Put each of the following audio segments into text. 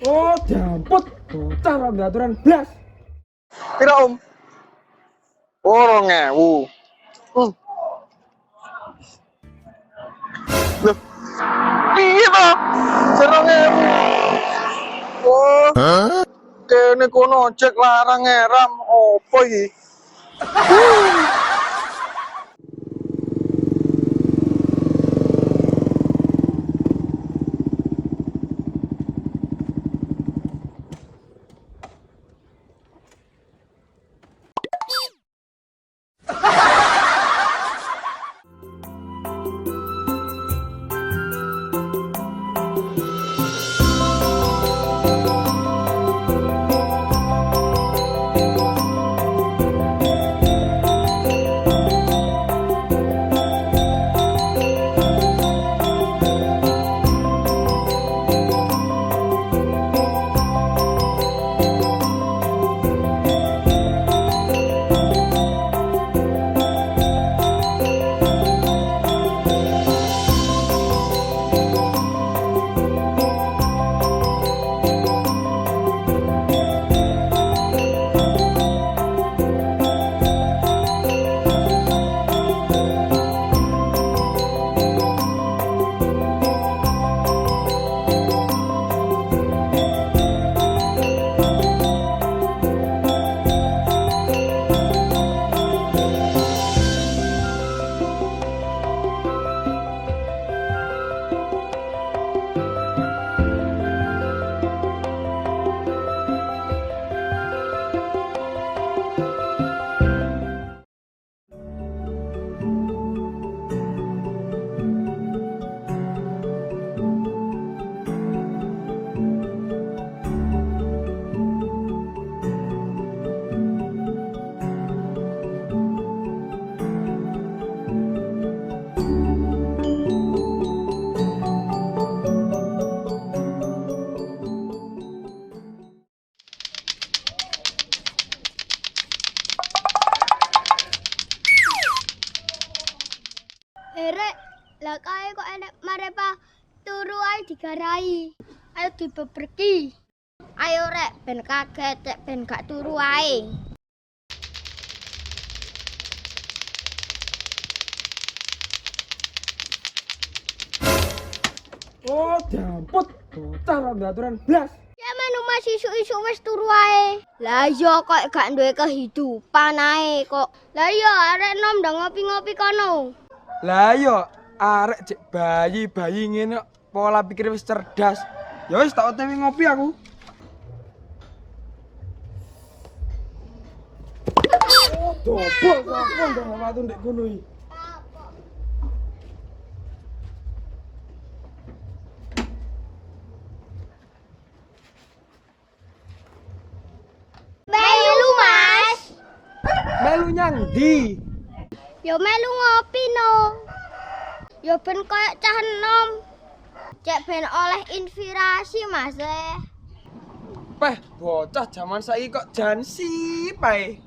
Oh, jamput. Bocah ra duwe aturan blas. Pira Om? Oh, 2000. Loh, piye to? 2000. Oh, kene kono ojek larang ngeram. Opo iki? Rek, lah kae kok enek marepa turu ae digarai. Ayo dibebreki. Ayo rek, ben kaget, cek ben gak turu ae. Oh, jamput. Bocah ra duwe aturan blas. Ya menu masih isu-isu wis turu ae. Lah iya kok gak duwe kehidupan ae kok. Lah iya arek nom ndang ngopi-ngopi kono. Lah yo arek cek bayi ngene kok pola pikir wis cerdas. Ya wis tak OTW ngopi aku. Oh, dobol sapa ndang watu ndek kono iki. Melu Mas. Melu nyang ndi? Yo melu ngopi no. Yo ben koyo cah enom. Cek ben oleh inspirasi Mas. Peh, bocah jaman saiki kok jansi pae.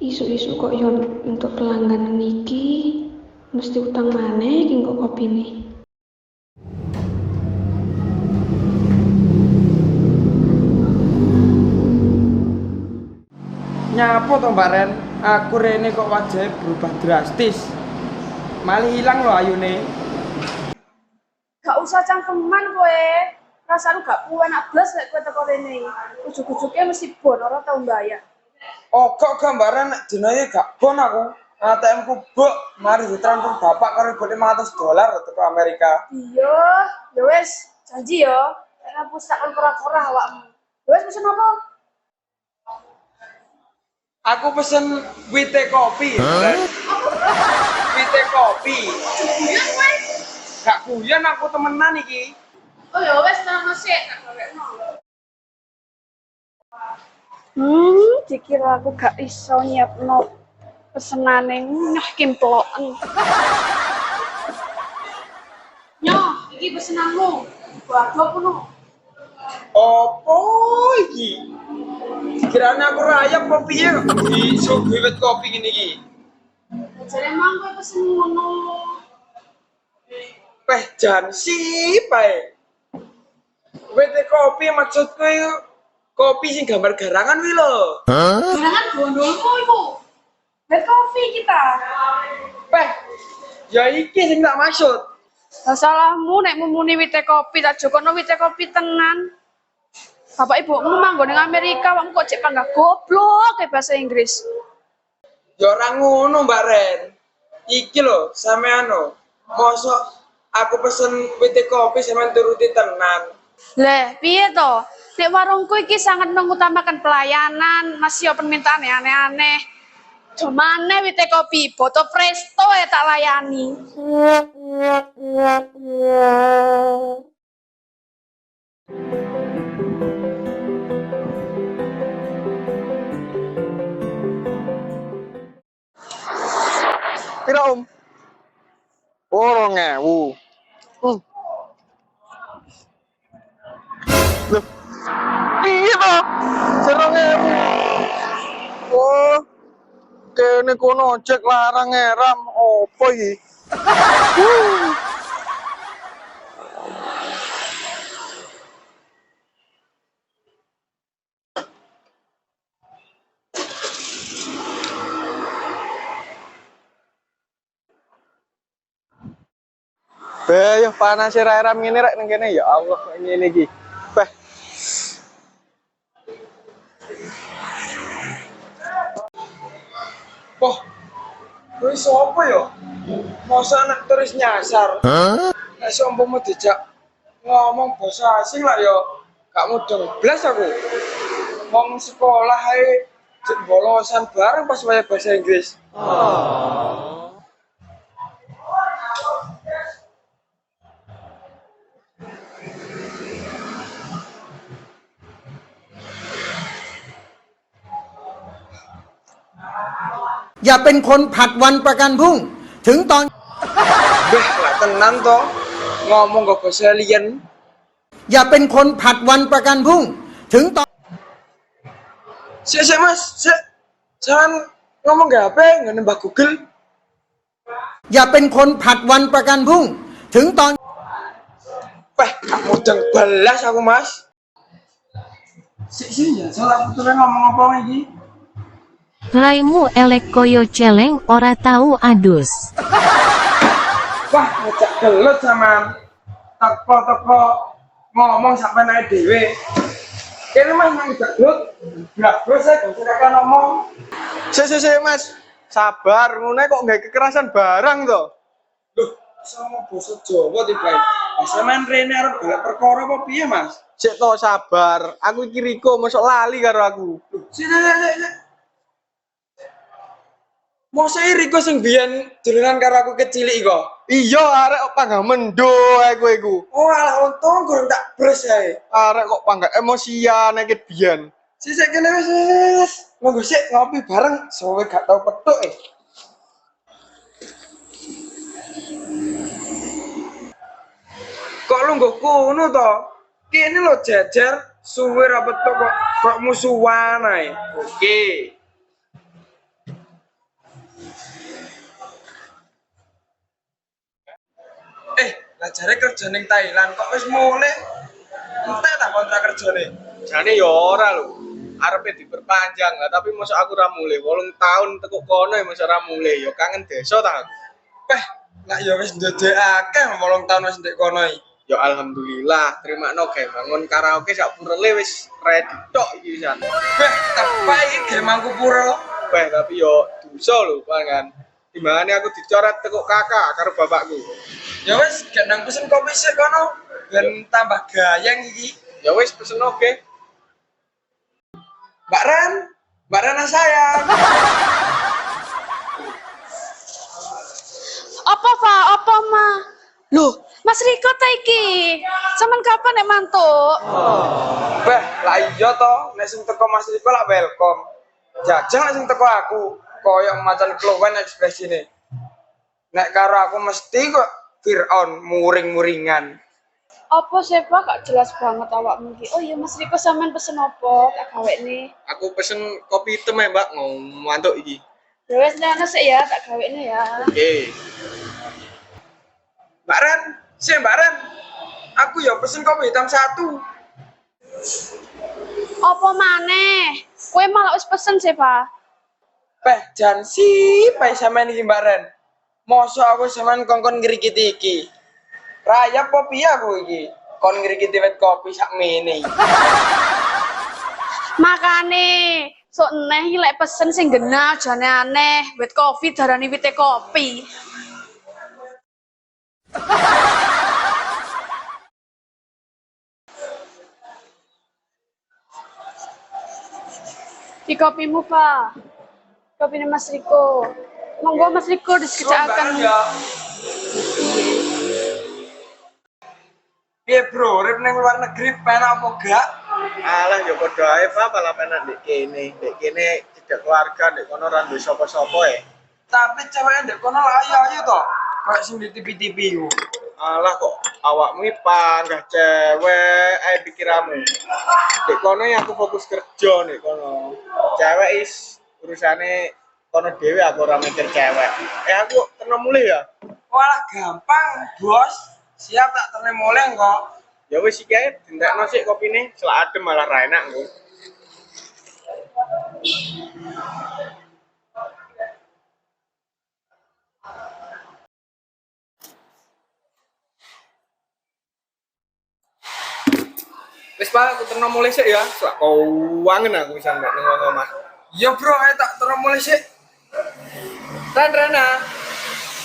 Isu-isu kok yon untuk pelanggan niki mesti utang maneh iki kok kopi nih. Nyapo to Mbak Ren? Aku rene kok wajahnya berubah drastis. Malah hilang loh ayune. Gak usah cangkeman kowe. Rasane gak enak blas lek kowe teko rene. Ujug-ujuge mesti bon ora tau bayar. Oh kok gambaran nek dinae gak bon aku. ATM ku buk, mari ditransfer bapak karo ibu $500 ke Amerika. Iya, ya wis, janji ya. Nek ngapus tak ora-ora awakmu. Ya wis pesen apa? Aku pesen wite kopi. Wite kopi. Guyon kowe. Gak guyon aku temenan iki. Oh ya wis terus sik tak gawekno. Dikira aku gak iso nyiapno pesenane nyoh kimploken. Nyoh, iki pesenanmu. Waduh kuno. Opo iki? Kirane aku rayap apa piye kok iso wiwit kopi ngene iki. Jare mang kowe pesen ngono. Peh jansi pae. Wite kopi maksudku iku kopi sing gambar garangan kuwi lho. Jangan gondolmu iku. Bed coffee kita. Peh, ya iki sing tak maksud. Lah salahmu nek mumuni wite kopi tak jokono wite kopi tenan. Bapak ibumu manggon ning Amerika, wong kok cek panggah goblok ke bahasa Inggris. Ya ora ngono, Mbak Ren. Iki lho, sampean lho. Mosok aku pesen wite kopi sampean turuti tenan. Lah, piye to? Nek warungku iki sangat mengutamakan pelayanan, masih yo permintaan aneh-aneh. Domane wite kopi, boto presto ya tak layani. Pira Om? 2.000. Loh, piye to? 2.000. Oh, kene kono ojek larang ngeram opo iki? Beh, yo panas ram ngene rek ning kene ya Allah kok ngene iki. Beh. Wah, kuwi sapa ya? Masa anak turis nyasar? Nek sombongmu dijak ngomong bahasa asing lah ya gak mudeng blas aku. Wong sekolah ae jek bolosan bareng pas waya bahasa Inggris.อย่าเป็นคนผัดวันประกันพรุ่งถึงตอน Beh, lah tenan to. Ngomong kok bahasa alien. อย่าเป็นคนผัดวันประกันพรุ่งถึงตอน Sik Mas, sik. Jangan ngomong gak apa, nggak nembak Google. อย่าเป็นคนผัดวันประกันพรุ่งถึงตอน Peh, gak mudeng belas aku Mas. Sik ya, salah aku tuh ngomong apa lagi? Raimu elek koyo celeng ora tahu adus. Wah, ngejak gelut sama teko-teko ngomong sampai naik dewe. Kene Mas nang ngejak gelut. Blak bos saya gak usah ngomong. Sik Mas. Sabar, ngono kok gak kekerasan barang to. Loh, sama basa Jawa tiba. Sampean rene arep golek perkara apa piye, Mas? Sik to sabar. Aku iki Riko mosok lali karo aku. Sik. Mosok Riko sing biyen dolanan karo aku kecil iki kok. Iya, arek kok panggah mendo ae kowe iku. Oh, alah untung gurung tak bres ae. Arek kok panggah emosian ae ket biyen. Sik kene wis. Monggo sik ngopi bareng, sowe gak tau petuk e. Kok lungguh kono to? Kene lho jejer, suwe ra petuk kok musuhan ae. Oke. Lah jare kerja ning Thailand kok wis mulih. Entek ta kontrak kerjane? Jane ya ora lho. Arepe diperpanjang lah, tapi mosok aku ra mulih 8 tahun teko kono ya mosok ra mulih ya kangen desa ta aku. Peh, lah ya wis ndadekake 8 tahun wis ndek kono iki. Ya alhamdulillah, terimakno gawe bangun karaoke sak purele wis ready tok iki pisan. Peh, tepak iki ge mangku pura. Wah, tapi yo dosa lho kan. Timbangane aku dicoret teko kakak karo bapakku. Ya wis, gak nang pesen kopi sik kono. Ben tambah gayeng iki. Ya wis pesen oke. Mbak Ren sayang. Apa, Pak? Apa, Ma? Loh, Mas Riko ta iki? Saman kapan nek mantuk? Beh, lah iya to, nek sing teko Mas Riko lak welcome. Jajang nek sing teko aku, koyo macan keluwen ekspresine. Nek karo aku mesti kok Fir'aun muring-muringan. Apa sih, Pak? Gak jelas banget awakmu iki. Oh iya, Mas Riko sampean pesen apa? Tak gawekne. Aku pesen kopi hitam ya, Mbak, ngantuk iki. Ya wis nek ana sik ya, tak gawekne ya. Oke. Mbak Ren. Aku ya pesen kopi hitam 1. Apa maneh? Kowe malah wis pesen sih, Pak. Beh, jan pae sampean iki Mbak Ren. Mosok aku sampean kongkon ngrikiti iki. Rayap kopi aku iki. Kon ngrikiti wit kopi sak mene. Makane sok neh iki lek pesen sing genah jane aneh, wit kopi darani wite kopi. Di kopimu, Pak. Kopine Mas Riko. Monggo Mas Riko disekejakaken. Ya. Piye bro, urip ning luar negeri penak apa gak? Alah ya padha ae, Pak, malah penak ndek kene. Ndek kene tidak keluarga, ndek kono ra duwe sapa-sapa ya. Tapi cewek ndek kono lah ayo to. Kayak sing di TV-TV ku. Alah kok awakmu iki panggah cewek ae pikiranmu. Ndek kono ya aku fokus kerja ndek kono. Cewek is urusane kono dhewe aku ora mikir cewek. Aku kena mulih ya. Walah gampang, Bos. Siap tak tene mulai kok. Ya wis iki ae dendakno sik kopine, selak adem malah ra enak engko. Wis Pak, aku terno mulai sik ya. Sak keuangan aku bisa mbak nang omah. Ya bro, ayo tak tene mulai sik. Rana,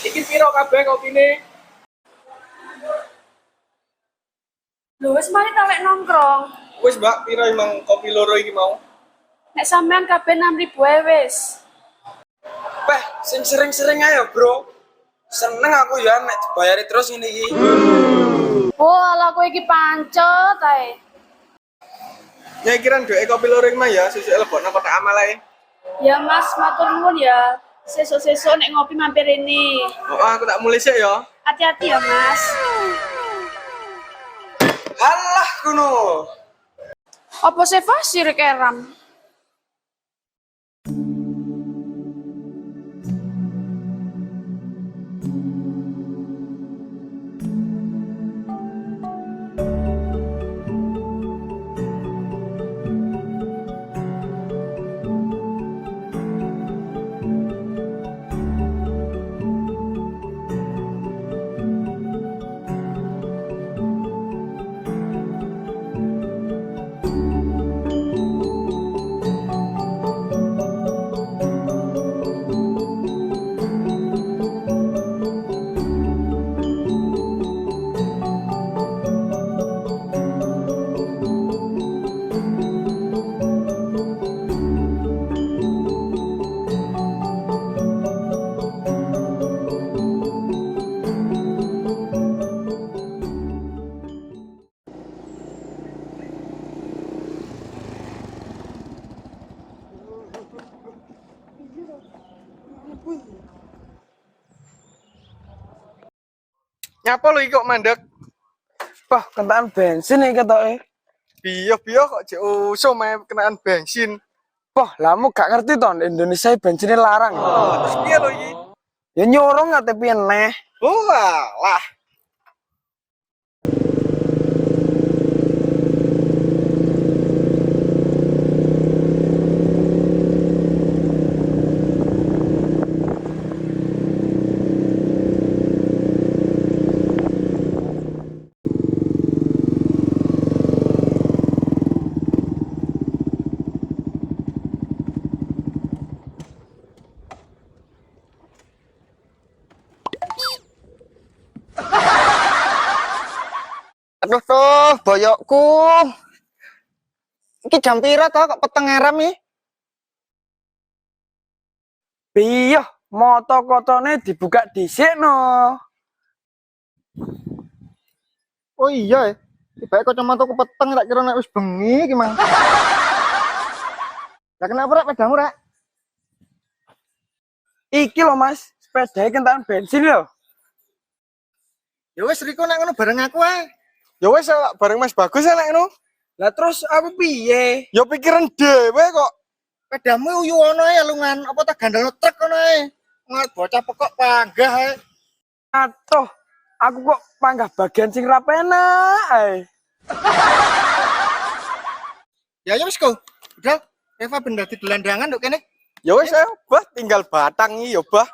iki piro kabeh kopine? Lho wis mari ta lek nongkrong. Wis Mbak, piro emang kopi loro iki mau? Nek sampean kabeh 6.000 ae wis. Beh, sing sering-sering ayo bro. Seneng aku ya nek dibayari terus ini iki. Oh, ala kowe iki pancet ae. Ya kiran duwe kopi loro iki mah ya, sesuk lebokno kotak amal ae. Ya Mas, matur nuwun ya. Sesuk-sesuk nek ngopi mampir ini. Oh, aku tak mulai sik ya. Hati-hati ya, Mas. Alah kuno. Apa sih fasir keram? Nyapa lho iki kok mandek? Bah, kentaan bensin iki ketoke. Biyo-biyo kok jek usum ae kenaan bensin. Bah, lamu gak ngerti to Indonesia bensinnya larang. Terus piye lho iki? Ya nyorong ate piye neh. Oh alah. Aduh toh, boyokku. Iki jam pira toh kok peteng ngerem iki? Piye, moto kotone dibuka dhisik no. Oh iya ya. Tiba kacamataku peteng tak kira nek wis bengi iki mang. Lah kenapa rek pedamu rek? Iki lho Mas, sepeda kentaan bensin lho. Ya wis Riko nek ngono bareng aku ae. Ya wis bareng Mas Bagus ya nek ngono. Lah terus aku piye? Ya pikiran dhewe kok. Pedamu uyu ono ae lungan apa tak gandalno truk ono ae. Ngat bocah pekok panggah ae. Atuh, aku kok panggah bagian sing ra penak ae. Ya wis kok. Udah, Eva benda di gelandangan nduk kene. Ya wis ae, Bah, tinggal batang iki ya, Bah.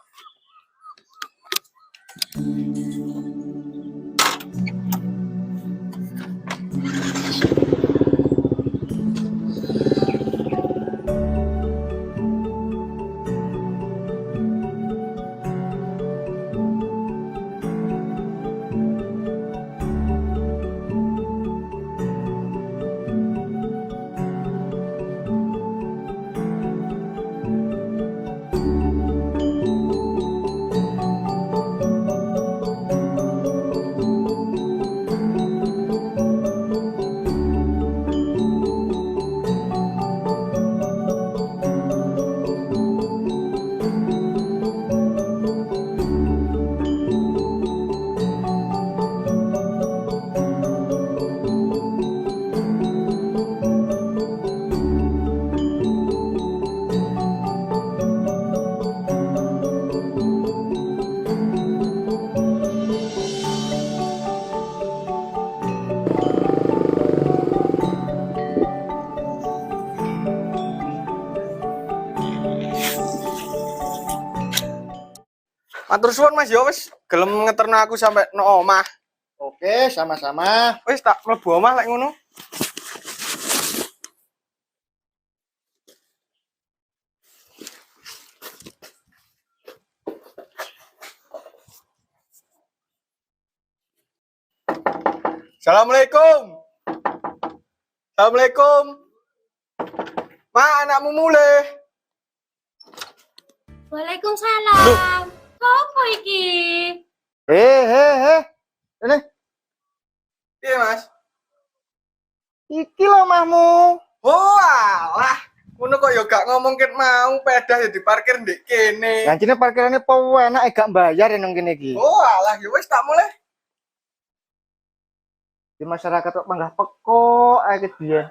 Matur suwun Mas, ya wis gelem ngeterno aku sampai no omah. Oke, sama-sama. Wis tak mlebu omah lek ngono. Assalamualaikum. Assalamualaikum. Ma, anakmu mulai. Waalaikumsalam. Apa iki? Ini. Iya, Mas. Iki lho mahmu. Oh, alah. Ngono kok ya gak ngomong ket mau pedah ya diparkir ndek kene. Janjine parkirane penak gak bayar nang kene iki. Oh, alah ya wis tak mulai. Di masyarakat kok panggah pekok ae kebiyen.